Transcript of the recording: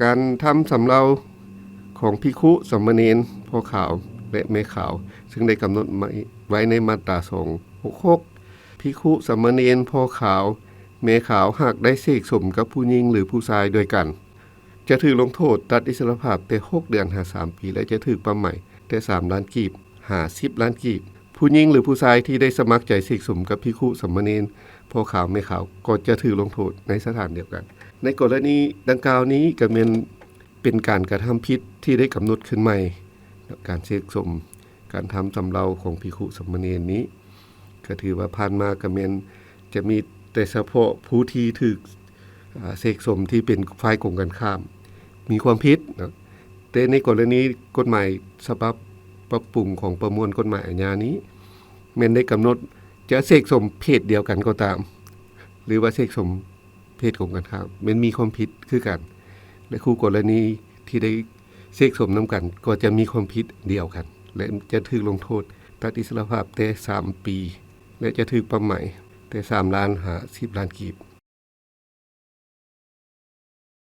การทำสำเราของภิกขุสามเณรพ่อขาวและแม่ขาวซึ่งได้กำหนดไว้ในมาตรา266ภิกขุสามเณรพ่อขาวแม่ขาวหากได้เสกสมกับผู้หญิงหรือผู้ชายด้วยกันจะถูกลงโทษตัดอิสรภาพแต่6เดือนหา3ปีและจะถูกปรับใหม่แต่3ล้านกีบหา10ล้านกีบผู้หญิงหรือผู้ชายที่ได้สมัครใจเสกสมกับภิกขุสามเณรพ่อขาวแม่ขาวก็จะถูกลงโทษในสถานเดียวกันในกรณีดังกล่าวนี้ก็เป็นการกระทำผิดที่ได้กำหนดขึ้นใหม่การเสกสมการทำสำเราของภิกขุสามเณรนี้ก็ถือว่าผ่านมาก็จะมีแต่เฉพาะผู้ที่ถูกเสกสมที่เป็นฝ่ายกงกันข้ามมีความผิดนะแต่ในกรณีกฎหมายฉบับปรับปรุงของประมวลกฎหมายอาญานี้แม้นได้กำหนดจะเสกสมเพศเดียวกันก็ตามหรือว่าเสกสมเพศกงกันข้ามมันมีความผิดคือกันและคู่กรณีที่ได้เสกสมนำกันก็จะมีความผิดเดียวกันและจะถูกลงโทษตัดอิสรภาพแต่3ปีและจะถูกปรับใหม่แต่3ล้านหา10ล้านกีบ